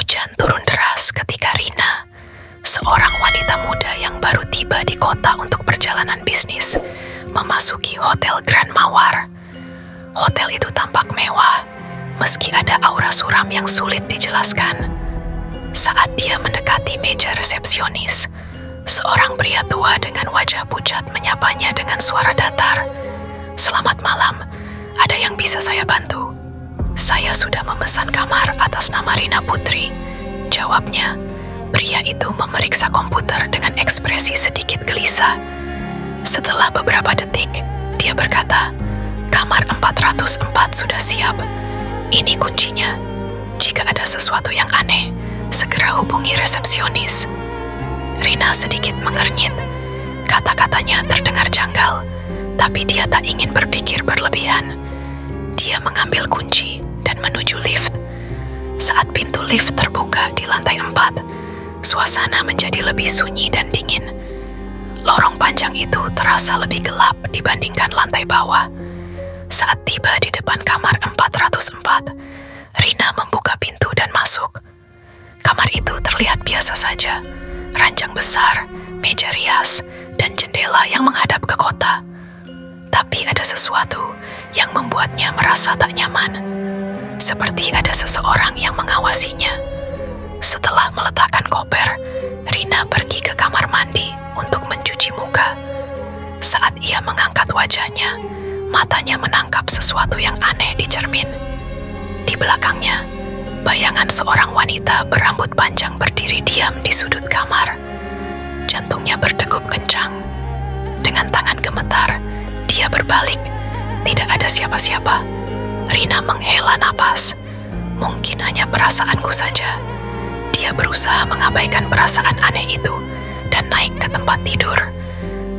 Hujan turun deras ketika Rina, seorang wanita muda yang baru tiba di kota untuk perjalanan bisnis, memasuki Hotel Grand Mawar. Hotel itu tampak mewah, meski ada aura suram yang sulit dijelaskan. Saat dia mendekati meja resepsionis, seorang pria tua dengan wajah pucat menyapanya dengan suara datar. "Selamat malam, ada yang bisa saya bantu?" "Saya sudah memesan kamar atas nama Rina Putri," jawabnya. Pria itu memeriksa komputer dengan ekspresi sedikit gelisah. Setelah beberapa detik, dia berkata, "Kamar 404 sudah siap. Ini kuncinya. Jika ada sesuatu yang aneh, segera hubungi resepsionis." Rina sedikit mengernyit. Kata-katanya terdengar janggal, tapi dia tak ingin berpikir berlebihan. Dia mengambil kunci dan menuju lift. Saat pintu lift terbuka di lantai 4, suasana menjadi lebih sunyi dan dingin. Lorong panjang itu terasa lebih gelap dibandingkan lantai bawah. Saat tiba di depan kamar 404, Rina membuka pintu dan masuk. Kamar itu terlihat biasa saja. Ranjang besar, meja rias, dan jendela yang menghadap ke kota. Tapi ada sesuatu yang membuatnya merasa tak nyaman. Seperti ada seseorang yang mengawasinya. Setelah meletakkan koper, Rina pergi ke kamar mandi untuk mencuci muka. Saat ia mengangkat wajahnya, matanya menangkap sesuatu yang aneh di cermin. Di belakangnya, bayangan seorang wanita berambut panjang berdiri diam di sudut kamar. Jantungnya berdegup kencang. Dengan tangan gemetar, dia berbalik. Tidak ada siapa-siapa. Rina menghela napas. Mungkin hanya perasaanku saja. Dia berusaha mengabaikan perasaan aneh itu dan naik ke tempat tidur.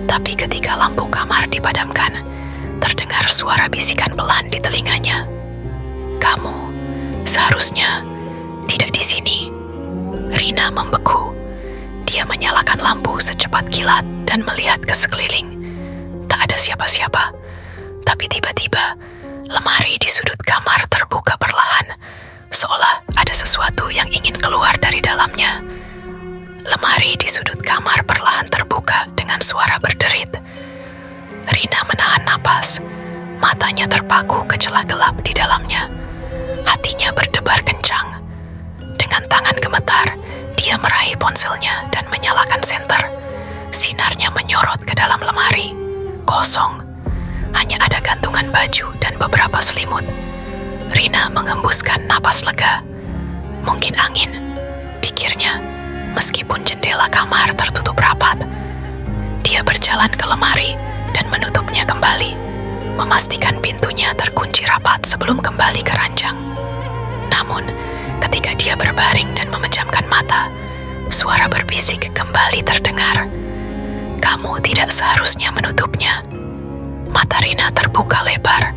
Tapi ketika lampu kamar dipadamkan, terdengar suara bisikan pelan di telinganya. "Kamu seharusnya tidak di sini." Rina membeku. Dia menyalakan lampu secepat kilat dan melihat ke sekeliling. Tak ada siapa-siapa. Tapi tiba-tiba, lemari di sudut kamar terbuka perlahan, seolah ada sesuatu yang ingin keluar dari dalamnya. Lemari di sudut kamar perlahan terbuka dengan suara berderit. Rina menahan napas. Matanya terpaku ke celah gelap di dalamnya. Hatinya berdebar kencang. Dengan tangan gemetar, dia meraih ponselnya dan menyalakan senter. Sinarnya menyorot ke dalam lemari. Kosong. Hanya ada gantungan baju dan beberapa selimut. Rina menghembuskan napas lega. Mungkin angin, pikirnya, meskipun jendela kamar tertutup rapat. Dia berjalan ke lemari dan menutupnya kembali, memastikan pintunya terkunci rapat sebelum kembali ke ranjang. Namun, ketika dia berbaring dan memejamkan mata, suara berbisik kembali terdengar. "Kamu tidak seharusnya menutupnya." Mata Rina terbuka lebar.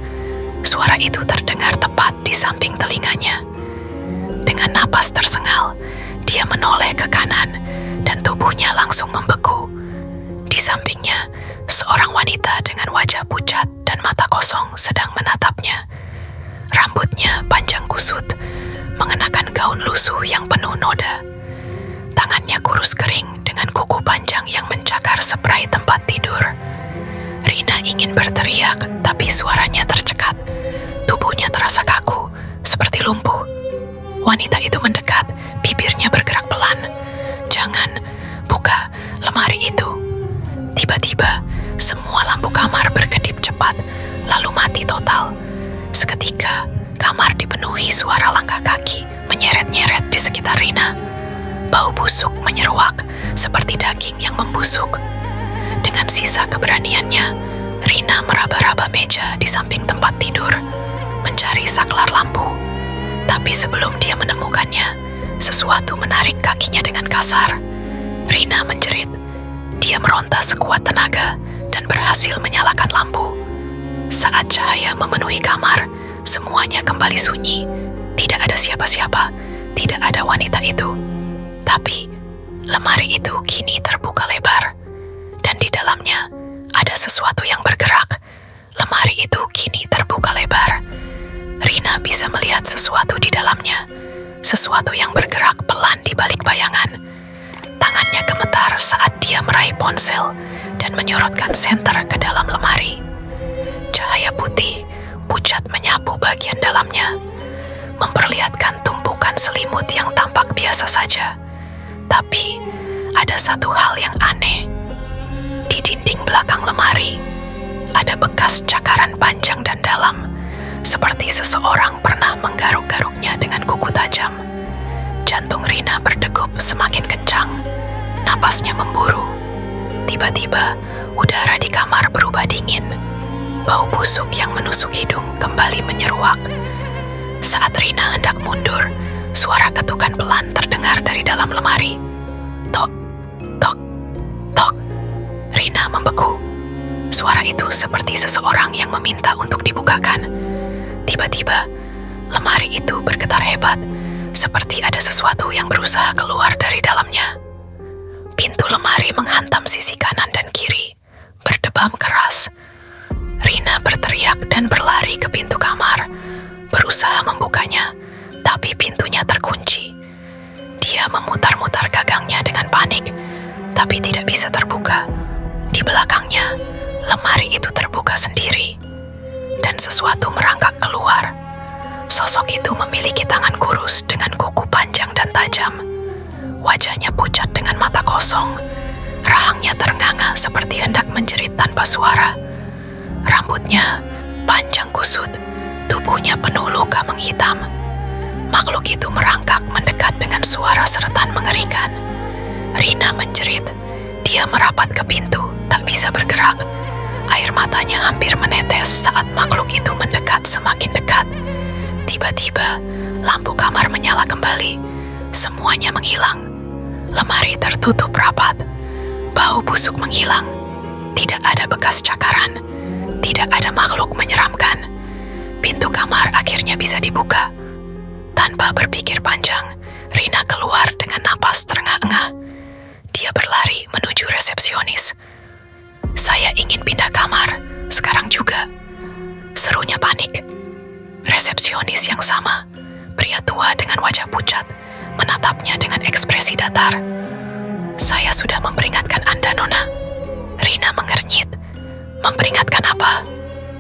Suara itu terdengar tepat di samping telinganya. Dengan napas tersengal, dia menoleh ke kanan dan tubuhnya langsung membeku. Di sampingnya, seorang wanita dengan wajah pucat dan mata kosong sedang menatapnya. Rambutnya panjang kusut, mengenakan gaun lusuh yang penuh noda. Tangannya kurus kering dengan kuku panjang yang mencakar spray tempat tidur. Rina ingin berteriak, tapi suaranya tercekat. Tubuhnya terasa kaku, seperti lumpuh. Wanita itu mendekat, bibirnya bergerak pelan. "Jangan, buka lemari itu." Tiba-tiba, semua lampu kamar berkedip cepat, lalu mati total. Seketika, kamar dipenuhi suara langkah kaki menyeret-nyeret di sekitar Rina. Bau busuk menyeruak, seperti daging yang membusuk. Dengan sisa keberaniannya, Rina meraba-raba meja di samping tempat tidur, mencari saklar lampu. Tapi sebelum dia menemukannya, sesuatu menarik kakinya dengan kasar. Rina menjerit. Dia meronta sekuat tenaga dan berhasil menyalakan lampu. Saat cahaya memenuhi kamar, semuanya kembali sunyi. Tidak ada siapa-siapa, tidak ada wanita itu. Tapi, lemari itu kini terbuka lebar. Dan di dalamnya ada sesuatu yang bergerak. Lemari itu kini terbuka lebar. Rina bisa melihat sesuatu di dalamnya. sesuatu yang bergerak pelan di balik bayangan. Tangannya gemetar saat dia meraih ponsel dan menyorotkan senter ke dalam lemari. Cahaya putih pucat menyapu bagian dalamnya, memperlihatkan tumpukan selimut yang tampak biasa saja. Tapi ada satu hal yang aneh. Di dinding belakang lemari ada bekas cakaran panjang dan dalam, seperti seseorang pernah menggaruk-garuknya dengan kuku tajam. Jantung Rina berdegup semakin kencang, napasnya memburu. Tiba-tiba udara di kamar berubah dingin. Bau busuk yang menusuk hidung kembali menyeruak. Saat Rina hendak mundur, suara ketukan pelan terdengar dari dalam lemari. Tok, tok, tok. Rina membeku. Suara itu seperti seseorang yang meminta untuk dibukakan. Tiba-tiba, lemari itu bergetar hebat, seperti ada sesuatu yang berusaha keluar dari dalamnya. Pintu lemari menghantam sisi kanan dan kiri, berdebam keras. Rina berteriak dan berlari ke pintu kamar, berusaha membukanya, tapi pintunya terkunci. Dia memutar-mutar gagangnya dengan panik, tapi tidak bisa terbuka. Di belakangnya, lemari itu terbuka sendiri, dan sesuatu merangkak keluar. Sosok itu memiliki tangan kurus dengan kuku panjang dan tajam. Wajahnya pucat dengan mata kosong. Rahangnya ternganga seperti hendak menjerit tanpa suara. Rambutnya panjang kusut, tubuhnya penuh luka menghitam. Makhluk itu merangkak mendekat dengan suara seretan mengerikan. Rina menjerit. Dia merapat ke pintu, tak bisa bergerak. Air matanya hampir menetes saat makhluk itu mendekat semakin dekat. Tiba-tiba, lampu kamar menyala kembali. Semuanya menghilang. Lemari tertutup rapat. Bau busuk menghilang. Tidak ada bekas cakaran. Tidak ada makhluk menyeramkan. Pintu kamar akhirnya bisa dibuka. Tanpa berpikir panjang, Rina keluar dengan napas terengah-engah. Dia berlari menuju resepsionis. "Saya ingin pindah kamar, sekarang juga," serunya panik. Resepsionis yang sama, pria tua dengan wajah pucat, menatapnya dengan ekspresi datar. "Saya sudah memperingatkan Anda, Nona." Rina mengernyit. "Memperingatkan apa?"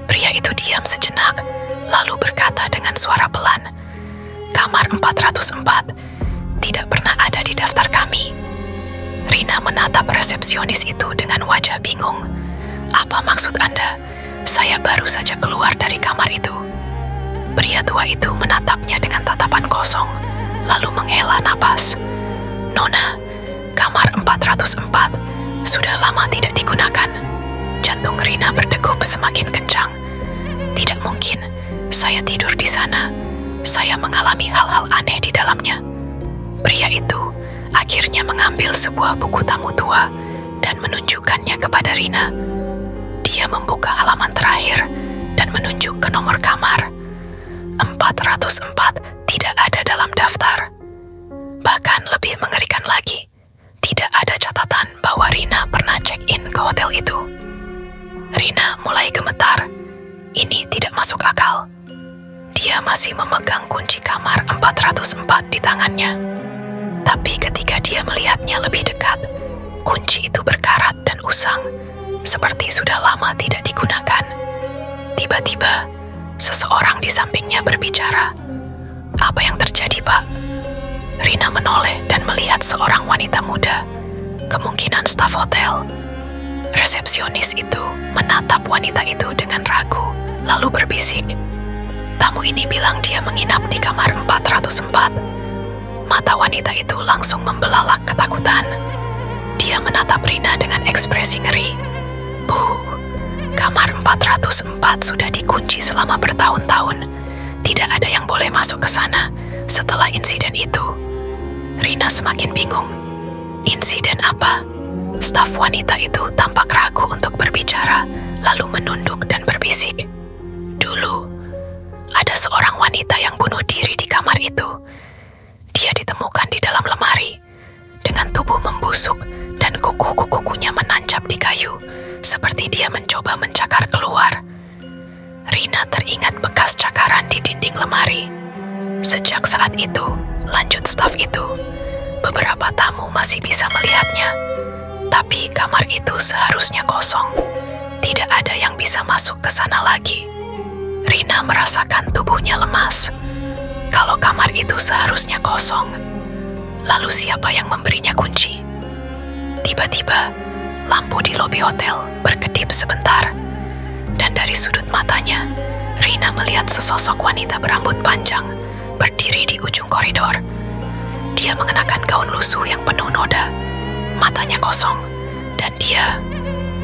Pria itu diam sejenak, lalu berkata dengan suara pelan, "Kamar 404 tidak pernah ada di daftar kami." Rina menatap resepsionis itu dengan wajah bingung. "Apa maksud Anda? Saya baru saja keluar dari kamar itu." Pria tua itu menatapnya dengan tatapan kosong, lalu menghela napas. "Nona, kamar 404 sudah lama tidak digunakan." Jantung Rina berdegup semakin kencang. "Tidak mungkin, saya tidur di sana. Saya mengalami hal-hal aneh di dalamnya." Pria itu akhirnya mengambil sebuah buku tamu tua dan menunjukkannya kepada Rina. Dia membuka halaman terakhir dan menunjuk ke nomor kamar. 404 tidak ada dalam daftar. Bahkan lebih mengerikan lagi, tidak ada catatan bahwa Rina pernah check-in ke hotel itu. Rina mulai gemetar. Ini tidak masuk akal. Dia masih memegang kunci kamar 404 di tangannya. Tapi ketika dia melihatnya lebih dekat, kunci itu berkarat dan usang, seperti sudah lama tidak digunakan. Tiba-tiba, seseorang di sampingnya berbicara. "Apa yang terjadi, Pak?" Rina menoleh dan melihat seorang wanita muda, kemungkinan staf hotel. Resepsionis itu menatap wanita itu dengan ragu, lalu berbisik, "Tamu ini bilang dia menginap di kamar 404. Mata wanita itu langsung membelalak ketakutan. Dia menatap Rina dengan ekspresi ngeri. "Bu, kamar 404 sudah dikunci selama bertahun-tahun. Tidak ada yang boleh masuk ke sana setelah insiden itu." Rina semakin bingung. Insiden apa? Staf wanita itu tampak ragu untuk berbicara, lalu menunduk dan berbisik. "Dulu, ada seorang wanita yang bunuh diri di kamar itu. Dia ditemukan di dalam lemari, dengan tubuh membusuk dan kuku-kukunya menancap di kayu, seperti dia mencoba mencakar keluar." Rina teringat bekas cakaran di dinding lemari. Sejak saat itu, Lanjut staf itu, beberapa tamu masih bisa melihatnya. Tapi kamar itu seharusnya kosong. Tidak ada yang bisa masuk ke sana lagi. Rina merasakan tubuhnya lemas. Kalau kamar itu seharusnya kosong, lalu siapa yang memberinya kunci? Tiba-tiba, lampu di lobi hotel berkedip sebentar. Dan dari sudut matanya, Rina melihat sesosok wanita berambut panjang berdiri di ujung koridor. Dia mengenakan gaun lusuh yang penuh noda, matanya kosong, dan dia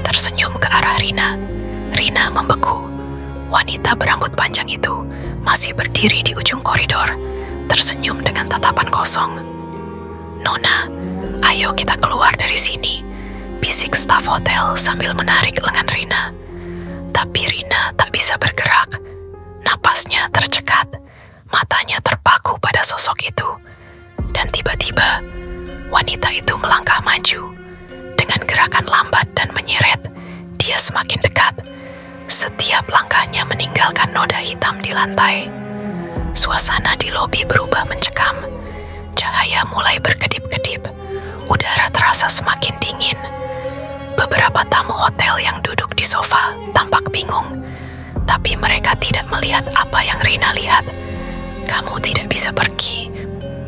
tersenyum ke arah Rina. Rina membeku. Wanita berambut panjang itu masih berdiri di ujung koridor, tersenyum dengan tatapan kosong. "Nona, ayo kita keluar dari sini," bisik staf hotel sambil menarik lengan Rina. Tapi Rina tak bisa bergerak. Napasnya tercekat, matanya terpaku pada sosok itu. Dan tiba-tiba, wanita itu melangkah maju. Dengan gerakan lambat dan menyeret, dia semakin dekat. Setiap langkahnya meninggalkan noda hitam di lantai. Suasana di lobi berubah mencekam. Cahaya mulai berkedip-kedip. Udara terasa semakin dingin. Beberapa tamu hotel yang duduk di sofa tampak bingung, tapi mereka tidak melihat apa yang Rina lihat. "Kamu tidak bisa pergi."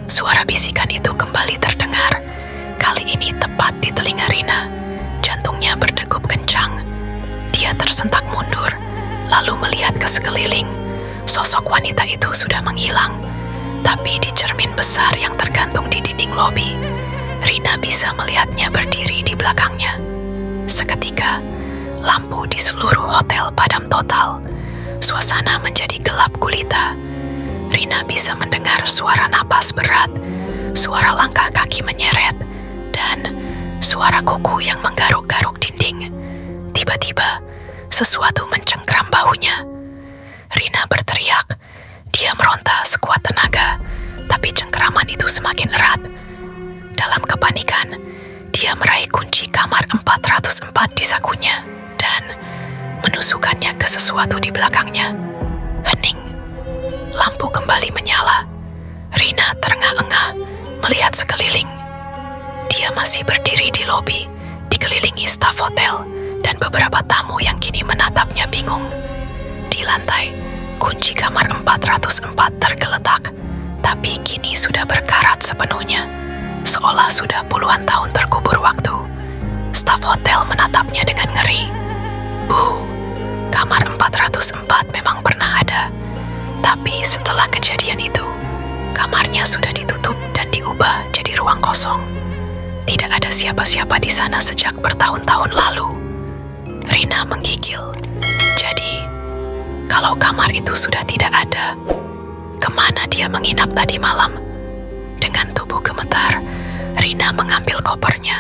Suara bisikan itu kembali terdengar. Kali ini tepat di telinga Rina. Jantungnya berdegup kencang. Dia tersentak mundur, lalu melihat ke sekeliling. Sosok wanita itu sudah menghilang. Tapi di cermin besar yang tergantung di dinding lobi, Rina bisa melihatnya berdiri di belakangnya. Seketika, lampu di seluruh hotel padam total. Suasana menjadi gelap gulita. Rina bisa mendengar suara napas berat, suara langkah kaki menyeret, dan suara kuku yang menggaruk-garuk dinding. Tiba-tiba, sesuatu mencengkram bahunya. Rina berteriak. Dia meronta sekuat tenaga, tapi cengkeraman itu semakin erat. Dalam kepanikan, dia meraih kunci kamar 404 di sakunya dan menusukkannya ke sesuatu di belakangnya. Hening. Lampu kembali menyala. Rina terengah-engah melihat sekeliling. Dia masih berdiri di lobi, dikelilingi staf hotel dan beberapa tamu yang kini menatapnya bingung. Di lantai, kunci kamar 404 tergeletak, tapi kini sudah berkarat sepenuhnya, seolah sudah puluhan tahun terkubur waktu. Staf hotel menatapnya dengan ngeri. "Bu, kamar 404 memang pernah ada. Tapi setelah kejadian itu, kamarnya sudah ditutup dan diubah jadi ruang kosong. Tidak ada siapa-siapa di sana sejak bertahun-tahun lalu." Rina menggigil. Jadi, kalau kamar itu sudah tidak ada, kemana dia menginap tadi malam? Dengan tubuh gemetar, Rina mengambil kopernya